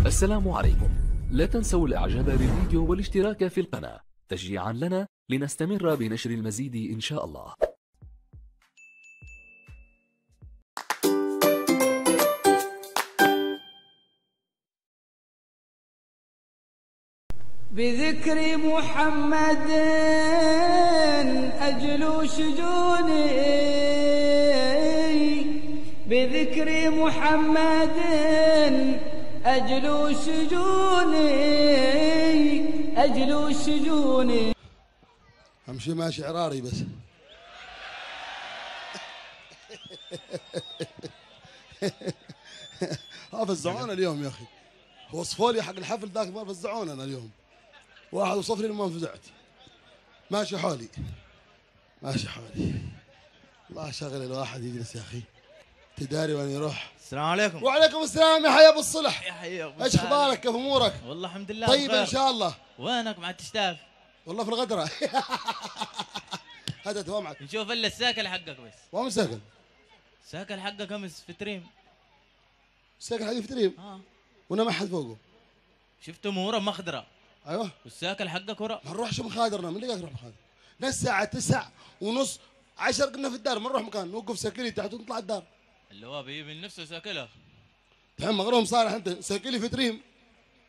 السلام عليكم. لا تنسوا الاعجاب بالفيديو والاشتراك في القناة تشجيعا لنا لنستمر بنشر المزيد ان شاء الله. بذكر محمد أجلو شجوني، بذكر محمد أجلو شجوني، أجلو شجوني. امشي ماشي عراري بس. فزعونا اليوم يا اخي، وصفوا لي حق الحفل ذاك ما فزعونا انا اليوم. واحد وصف لي ما فزعت. ماشي حالي ماشي حالي. الله شغل الواحد يجلس يا اخي، تداري وين يروح. السلام عليكم. وعليكم السلام يا حي ابو الصلح. يا حي ابو ايش اخبارك؟ كيف امورك؟ والله الحمد لله طيب بخير. ان شاء الله. وينك مع التشتاف؟ والله في الغدره. هدت ومعك. نشوف الا الساكل حقك بس. وين ساكن؟ الساكل حقك امس في تريم. ساكن حقي في تريم وانا ما حد فوقه. شفت اموره مخضره. ايوه والساكل حقك ورا. ما نروحش مخادرنا، من اللي قال نروح مخادر؟ الساعة 9:30 10 كنا في الدار، ما نروح مكان، نوقف ساكلي تحت ونطلع الدار. اللي هو بيجي من نفسه ساكلها. الحين مغروم صالح انت، ساكلي في تريم.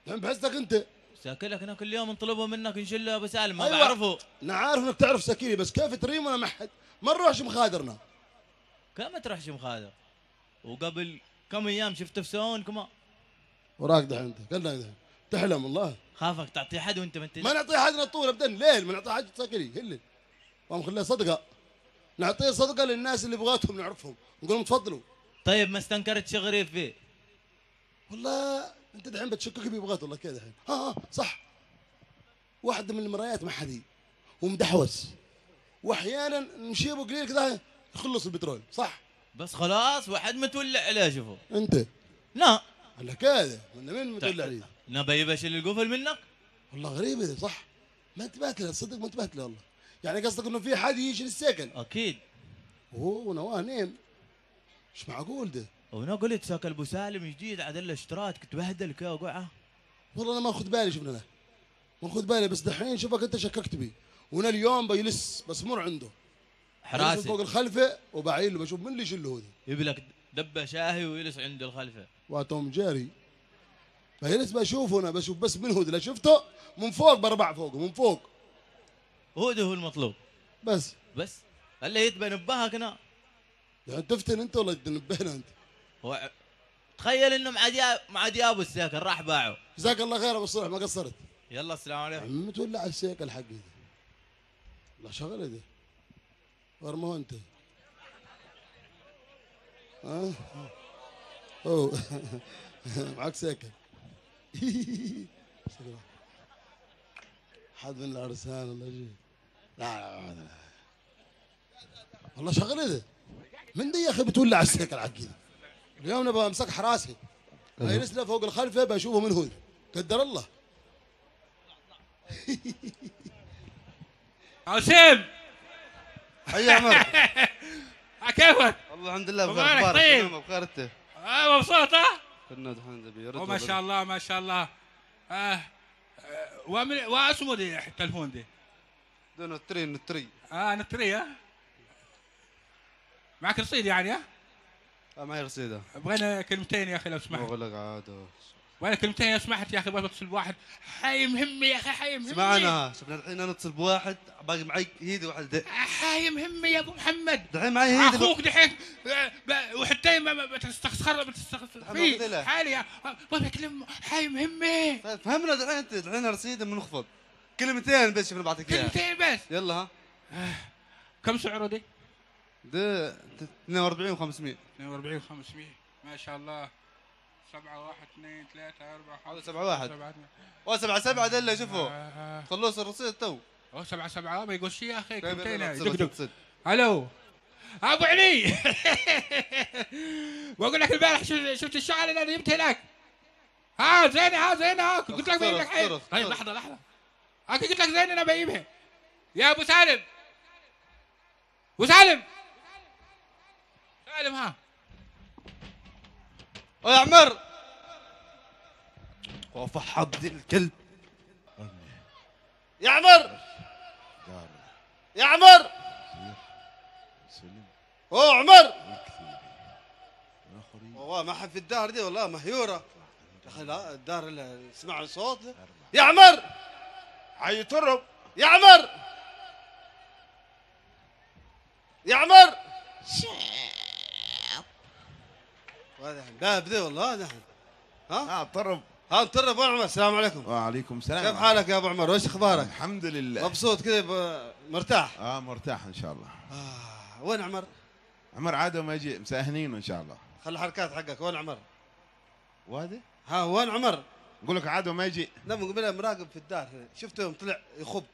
الحين بحسك انت. ساكلك انا كل يوم نطلبه منك نشيله ابو سالم، ما أيوة. بعرفه. انا عارف انك تعرف ساكلي، بس كيف تريم وانا ما حد؟ ما نروحش مخادرنا. كم تروحش مخادر؟ وقبل كم ايام شفته في سون كمان. وراك دحين انت، كلنا دحين تحلم والله. خافك تعطي حد وانت ما ما نعطي حد نطول ابدا، ليل ما نعطي حد ساكلي هلل. ما نخليها صدقه، نعطيه صدقه للناس اللي بغاتهم نعرفهم، نقول لهم تفضلوا. طيب ما استنكرت شغريف فيه؟ والله انت دحين بتشكك ببغات والله كذا دحين. ها صح. واحده من المرايات ما حدي ومدحوس، واحيانا نشيبه قليل كذا يخلص البترول، صح؟ بس خلاص واحد متولع عليه. شوفوا انت لا على كذا ولا مين متولى عليه؟ نبي بشيل القفل منك. والله غريبه دي، صح؟ ما انتبهت لها، تصدق ما انتبهت لها والله. يعني قصدك انه في حد يجي للسكن؟ اكيد. اوه نواه نيم، مش معقول ده. وانا قلت ساكل ابو سالم جديد عدل اشتراك تبهدل كذا وقعه. والله انا ما اخذ بالي، شفنا له ما اخذ بالي، بس دحين شوفك انت شككت بي. وانا اليوم بيلس بس مر عنده حراسي فوق الخلفه وبعين له بشوف من اللي يشيله هو. يبلك دبه شاهي ويجلس عند الخلفه واتوم جاري بيلس بشوفه، انا بشوف بس من هود، لا شفته من فوق بربع فوقه من فوق. هو ده هو المطلوب بس اللي يتبى نبهك هنا. يعني تفتن انت ولا تنبهنا انت؟ هو تخيل انه مع ديابو الساكن راح باعه. جزاك الله خير ابو الصلح، ما قصرت. يلا السلام عليكم. عم تولع السيكل حقي ده، لا شغله ده. ورمه انت. ها اوه. معك سيكل. حد من العرسان ولا شيء؟ لا والله شغله ده. من دي يا اخي بتولع السيكل حقي. اليوم نبغى امسك حراسي يجلس له فوق الخلفه بشوفه من هون، قدر الله. عسيم حي عمر. كيفك؟ والله الحمد لله بخير. مبارك. اخبارك؟ طيب. تمام بخير انت؟ مبسوط ها؟ كنا دحين نبي يرد. ما شاء الله ما شاء الله. واسمه دي التلفون دي؟ دون التري نتري ها؟ معك رصيد يعني ها؟ معي رصيده. بغينا كلمتين يا اخي لو سمحت. مغلق عاد. بغينا كلمتين لو سمحت يا اخي، بغيت اتصل بواحد حي مهمه يا اخي، حي مهمه. اسمعنا شفنا الحين انا اتصل بواحد باقي معي هيدي واحد. حي مهمه يا ابو محمد. دحين معي هيدي اخوك دحين وحتى ما بتستخسر فيه حالي بغيت اكلم حي مهمه. فهمنا دحين انت دحين رصيده بنخفض كلمتين بس شوف بعطيك اياها. كلمتين بس يلا ها. كم سعره دي؟ ده 42 و500. 42 500 ما شاء الله. 7 1 2 3 4 5 7 1 7 7 ده اللي شوفوا خلص الرصيد تو. 7 7 ما يقول شيء يا اخي. طيب كلمتين يلا دق. الو ابو علي. بقول لك البارح شفت الشعر اللي انا جبت هناك. زينه زينه قلت لك بجيب لك حين. طيب لحظه قلت لك زينه انا بجيبها يا ابو سالم. ابو سالم ها يا عمر وفحط ذي الكلب. يا عمر يا عمر. اوه عمر والله ما حد في الدار دي والله مهيوره يا اخي. لا الدار اللي سمع الصوت. يا عمر عي ترب يا عمر يا عمر. هذا باب ذي والله دحين. ها طرب. ها نطرب. وين عمر؟ السلام عليكم. وعليكم السلام. كيف حالك يا ابو عمر؟ وش اخبارك؟ الحمد لله. مبسوط كذا مرتاح؟ مرتاح ان شاء الله. وين عمر؟ عمر عاد ما يجي مساهنين ان شاء الله. خلي الحركات حقك. وين عمر؟ وادي؟ ها وين عمر؟ نقول لك عاد ما يجي. لا من قبل مراقب في الدار شفته يوم طلع يخب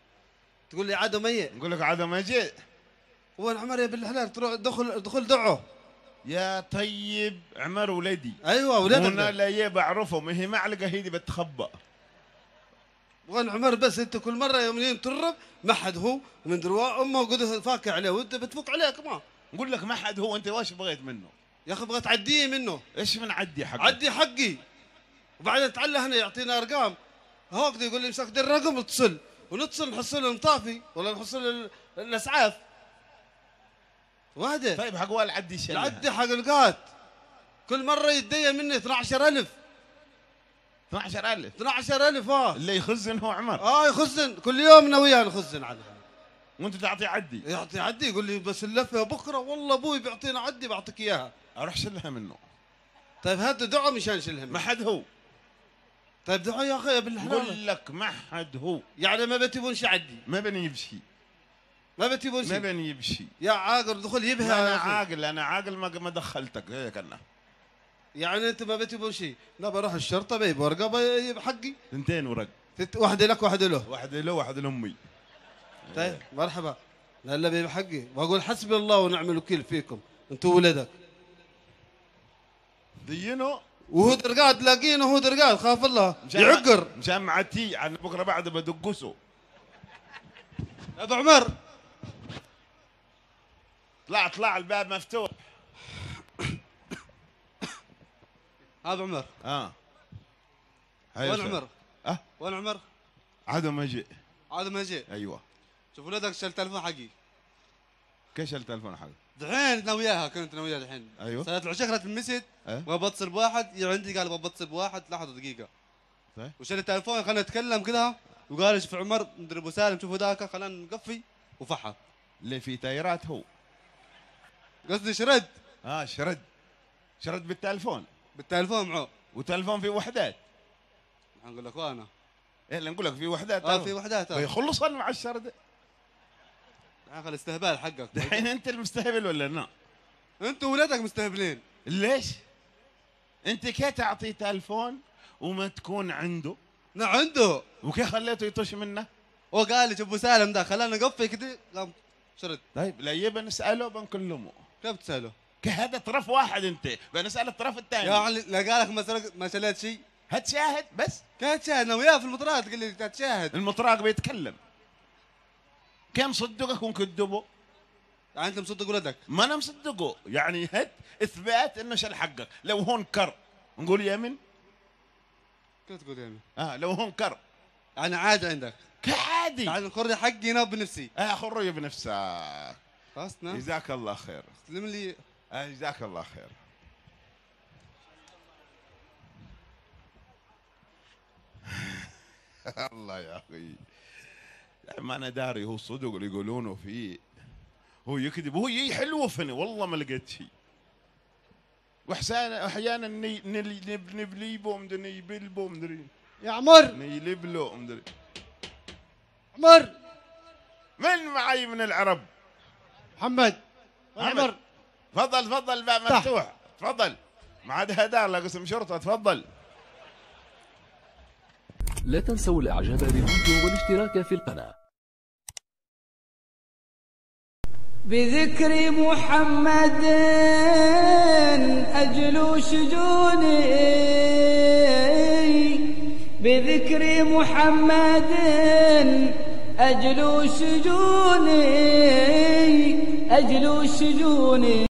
تقول لي عاد ميت. نقول لك عاد ما يجي. وين عمر يا بالحلال؟ تروح دخل دعوه. يا طيب عمر ولدي. ايوه ولدك. انا لا بعرفهم هي معلقه هي بتخبى. وين عمر؟ بس انت كل مره يوم ترب ما حد هو من دروا امه قد فاكر عليه وانت بتفك عليه كمان. نقول لك ما حد هو. انت واش بغيت منه؟ يا اخي بغيت تعديه منه. ايش من عدي حقك؟ عدي حقي وبعدين تعلى هنا يعطينا ارقام. هوك يقول لي مسك الرقم اتصل ونتصل نحصل المطافي ولا نحصل الاسعاف. وهذا طيب حق والعدي شنو؟ العدي حق القات كل مره يتدين مني 12000. 12000 12000 اللي يخزن هو عمر. يخزن كل يوم انا وياه نخزن على وانت تعطي عدي. يعطي عدي يقول لي بس اللفه بكره والله ابوي بيعطينا عدي بعطيك اياها. اروح شلها منه. طيب هات دعاء مشان شلها منه. ما حد هو. طيب دعاء يا اخي بالحلال. اقول لك ما حد هو. يعني ما بتبون شي عدي. ما بنجيب شيء. ما بتبون شيء. ما بنجيب شيء. يا عاقل دخل يبها. انا عاقل ما دخلتك هيك انا. يعني انت ما بتبون شيء. لا بروح الشرطه بجيب ورقه بجيب حقي. 2 ورق. واحده لك واحده له. واحده له واحده لامي. طيب مرحبا. لا بجيب حقي واقول حسبي الله ونعم الوكيل فيكم انتوا ولدك. دينه وهو درقات تلاقينه وهو درقات خاف الله يعقر مشان معتي عن بكره بعد بدقسه. يا ابو عمر طلع الباب مفتوح. ابو عمر. وين عمر؟ وين عمر؟ عاد ما جاء. عاد ما جاء. ايوه. شوف ولدك شال التلفون حقي. كيف شال التلفون حقي؟ دحين انا وياها كنت انا وياها دحين. ايوه. صارت العشاء خلت المسد وبتصل بواحد عندي قال بتصل بواحد لحظه دقيقه. طيب. وشال التلفون خلينا نتكلم كذا وقال شوف عمر ندري ابو سالم شوفوا ذاك خلينا نقفي وفحها. اللي في تايرات هو. قصدي شرد. شرد بالتلفون. بالتلفون معه. وتلفون في وحدات. نقول لك وانا. ايه اللي نقول لك في وحدات. في وحدات. يخلص مع الشرد. خل الاستهبال حقك. دحين انت المستهبل ولا لا؟ انتوا ولادك مستهبلين. ليش؟ انت كيف تعطي تلفون وما تكون عنده؟ عنده. وكيف خليته يطش منه؟ هو قال لي ابو سالم ده خلانا نقفي كده قام شرد. طيب لا يبى نساله بنكلمه. كيف تساله؟ هذا طرف واحد انت بنسال الطرف الثاني. يعني لا قالك ما شليت شيء. هتشاهد بس. كيف تشاهد؟ انا وياه في المطرات قال لي تشاهد. المطراق بيتكلم. كم مصدقك ونكذبه؟ يعني انت مصدق ولدك؟ ما انا مصدقه، يعني هات اثبات انه شال حقك، لو هو انكر نقول يمين؟ كيف تقول يمين؟ لو هو انكر يعني عادي عندك؟ كعادي. تعال نخرج حقي انا بنفسي. خرج بنفسك. خلاص نعم. جزاك الله خير. سلم لي. جزاك الله خير. الله يا اخي ما انا داري هو صدق اللي يقولونه فيه، هو يكذب هو حلوه فني والله ما لقيت شيء. واحيانا نبليبو مدري يبلبو مدري يا عمر نيلبلو مدري. عمر من معي من العرب؟ محمد. عمر تفضل الباب مفتوح. تفضل ما عاد هدار لا قسم شرطه. تفضل. لا تنسوا الاعجاب بالفيديو والاشتراك في القناة. بذكر محمد أجلو شجوني، بذكر محمد أجلو شجوني، أجلو شجوني.